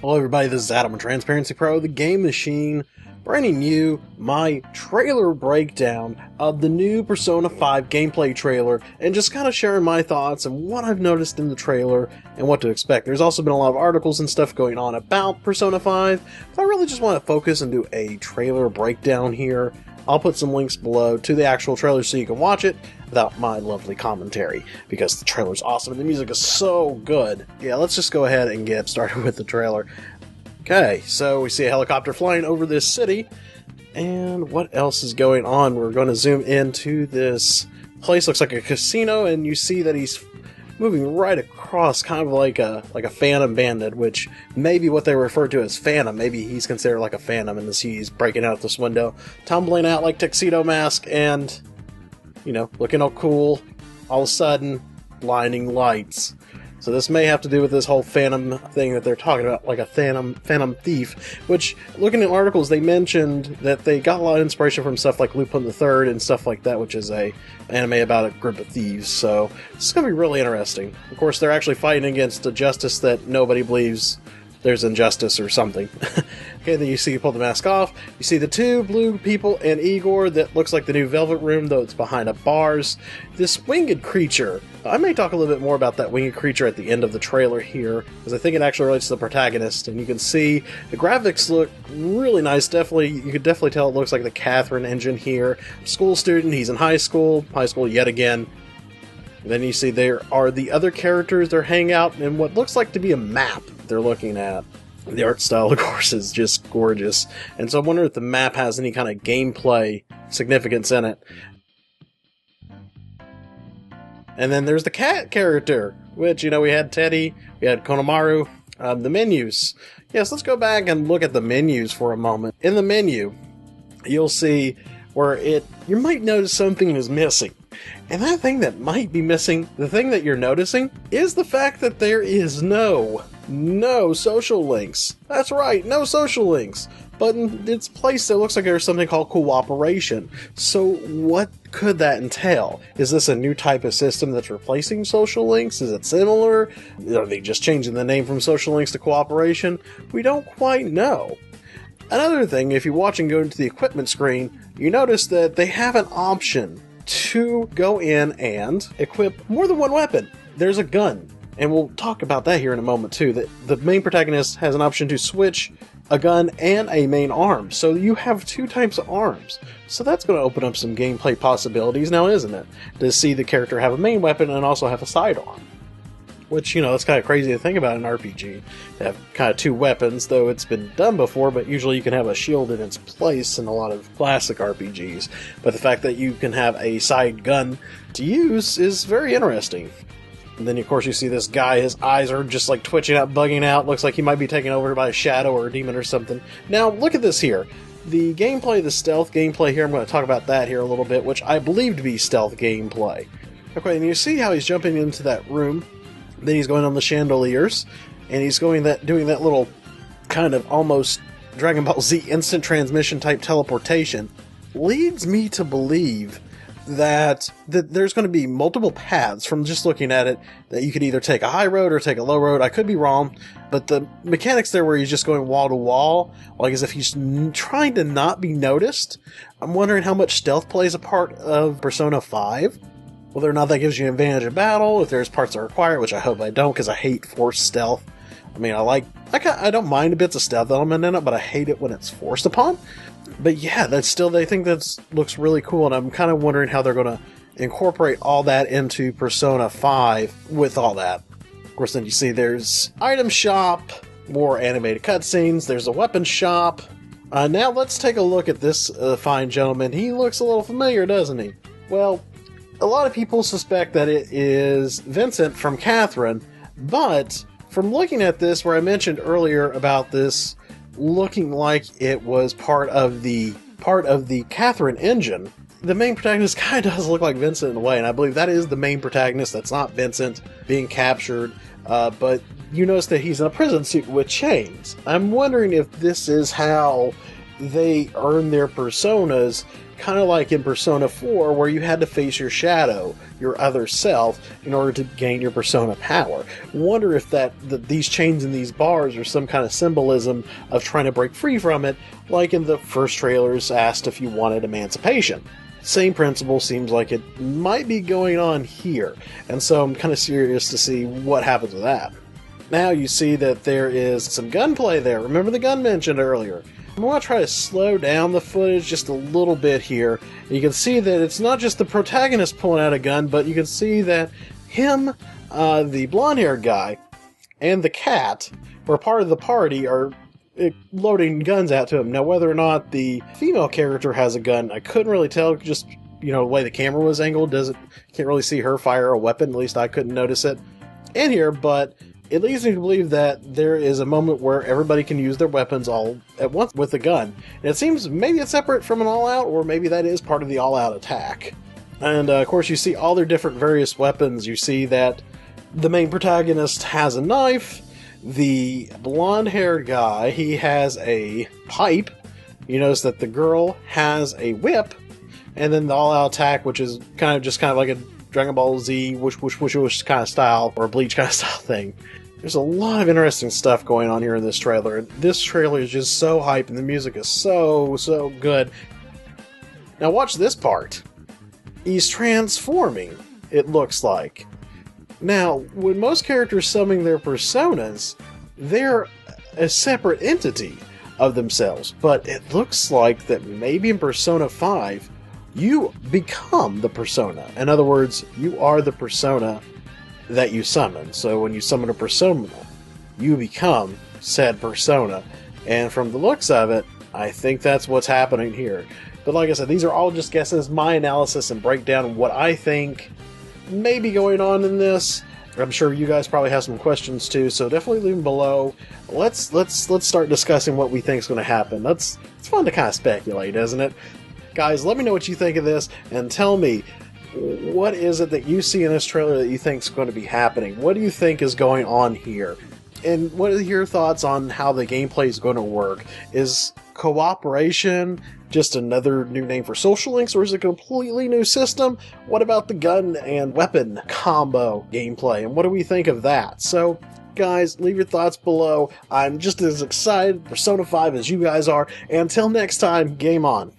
Hello everybody, this is Adam from Transparency Pro, the Game Machine, bringing you my trailer breakdown of the new Persona 5 gameplay trailer, and just kind of sharing my thoughts and what I've noticed in the trailer and what to expect. There's also been a lot of articles and stuff going on about Persona 5, but I really just want to focus and do a trailer breakdown here. I'll put some links below to the actual trailer so you can watch it without my lovely commentary, because the trailer's awesome and the music is so good. Yeah, let's just go ahead and get started with the trailer. Okay, so we see a helicopter flying over this city, and what else is going on? We're going to zoom into this place, looks like a casino, and you see that he's moving right across, kind of like a phantom bandit, which may be what they refer to as phantom. Maybe he's considered like a phantom, and he's breaking out this window, tumbling out like Tuxedo Mask, and, you know, looking all cool. All of a sudden, blinding lights. So this may have to do with this whole phantom thing that they're talking about, like a phantom thief, which, looking at articles, they mentioned that they got a lot of inspiration from stuff like Lupin the Third and stuff like that, which is a anime about a group of thieves. So this is going to be really interesting. Of course, they're actually fighting against a justice that nobody believes there's injustice or something. Okay, then you see you pull the mask off. You see the two blue people and Igor that looks like the new Velvet Room, though it's behind bars. This winged creature. I may talk a little bit more about that winged creature at the end of the trailer here, because I think it actually relates to the protagonist. And you can see the graphics look really nice. You could definitely tell it looks like the Catherine engine here. School student, he's in high school yet again. Then you see there are the other characters. They're hanging out in what looks like to be a map they're looking at. The art style, of course, is just gorgeous. And so I wonder if the map has any kind of gameplay significance in it. And then there's the cat character, which, you know, we had Teddy, we had Konomaru, the menus. Yes, let's go back and look at the menus for a moment. In the menu, you'll see where you might notice something is missing. And that thing that might be missing, the thing that you're noticing, is the fact that there is no social links. That's right, no social links. But in its place, it looks like there's something called cooperation. So what could that entail? Is this a new type of system that's replacing social links? Is it similar? Are they just changing the name from social links to cooperation? We don't quite know. Another thing, if you watch and go into the equipment screen, you notice that they have an option to go in and equip more than one weapon. There's a gun, and we'll talk about that here in a moment too, that the main protagonist has an option to switch a gun and a main arm, so you have two types of arms. So that's going to open up some gameplay possibilities now, isn't it? To see the character have a main weapon and also have a sidearm. Which, you know, that's kind of crazy to think about in an RPG. To have kind of two weapons, though it's been done before, but usually you can have a shield in its place in a lot of classic RPGs. But the fact that you can have a side gun to use is very interesting. And then, of course, you see this guy, his eyes are just like twitching out, bugging out. Looks like he might be taken over by a shadow or a demon or something. Now, look at this here. The gameplay, the stealth gameplay here, I'm going to talk about that here a little bit, which I believe to be stealth gameplay. Okay, and you see how he's jumping into that room. Then he's going on the chandeliers, and he's doing that little kind of almost Dragon Ball Z instant transmission type teleportation. Leads me to believe that there's going to be multiple paths from just looking at it, that you could either take a high road or take a low road. I could be wrong, but the mechanics there where he's just going wall to wall, like as if he's trying to not be noticed. I'm wondering how much stealth plays a part of Persona 5. Whether or not that gives you an advantage in battle, if there's parts that require it, which I hope I don't, because I hate forced stealth. I mean, I don't mind a bit of stealth element in it, but I hate it when it's forced upon. But yeah, they think that looks really cool, and I'm kind of wondering how they're going to incorporate all that into Persona 5 with all that. Of course, then you see there's item shop, more animated cutscenes, there's a weapon shop. Now let's take a look at this fine gentleman. He looks a little familiar, doesn't he? Well, a lot of people suspect that it is Vincent from Catherine, but from looking at this, where I mentioned earlier about this looking like it was part of the Catherine engine, the main protagonist kind of does look like Vincent in a way, and I believe that is the main protagonist. That's not Vincent being captured, but you notice that he's in a prison suit with chains. I'm wondering if this is how they earn their personas, kind of like in Persona 4, where you had to face your shadow, your other self, in order to gain your Persona power. Wonder if these chains and these bars are some kind of symbolism of trying to break free from it, like in the first trailers asked if you wanted emancipation. Same principle seems like it might be going on here, and so I'm kind of curious to see what happens with that. Now you see that there is some gunplay there. Remember the gun mentioned earlier. I'm going to try to slow down the footage just a little bit here. You can see that it's not just the protagonist pulling out a gun, but you can see that him, the blonde-haired guy, and the cat, who are part of the party, are loading guns out to him. Now, whether or not the female character has a gun, I couldn't really tell, just, the way the camera was angled. Can't really see her fire a weapon, at least I couldn't notice it in here, but it leads me to believe that there is a moment where everybody can use their weapons all at once with a gun. And it seems maybe it's separate from an all-out, or maybe that is part of the all-out attack. And of course you see all their different various weapons. You see that the main protagonist has a knife. The blonde-haired guy, he has a pipe. You notice that the girl has a whip. And then the all-out attack, which is kind of like a Dragon Ball Z whoosh whoosh whoosh whoosh kind of style, or a Bleach kind of style thing. There's a lot of interesting stuff going on here in this trailer. This trailer is just so hype, and the music is so good. Now watch this part. He's transforming, it looks like. Now, when most characters summon their personas, they're a separate entity of themselves, but it looks like that maybe in Persona 5, you become the persona. In other words, you are the persona that you summon. So when you summon a persona, you become said persona. And from the looks of it, I think that's what's happening here. But like I said, these are all just guesses, my analysis and breakdown of what I think may be going on in this. I'm sure you guys probably have some questions too, so definitely leave them below. Let's start discussing what we think is going to happen. It's fun to kind of speculate, isn't it? Guys, let me know what you think of this, and tell me, what is it that you see in this trailer that you think is going to be happening? What do you think is going on here? And what are your thoughts on how the gameplay is going to work? Is cooperation just another new name for social links, or is it a completely new system? What about the gun and weapon combo gameplay, and what do we think of that? So, guys, leave your thoughts below. I'm just as excited for Persona 5 as you guys are. And until next time, game on.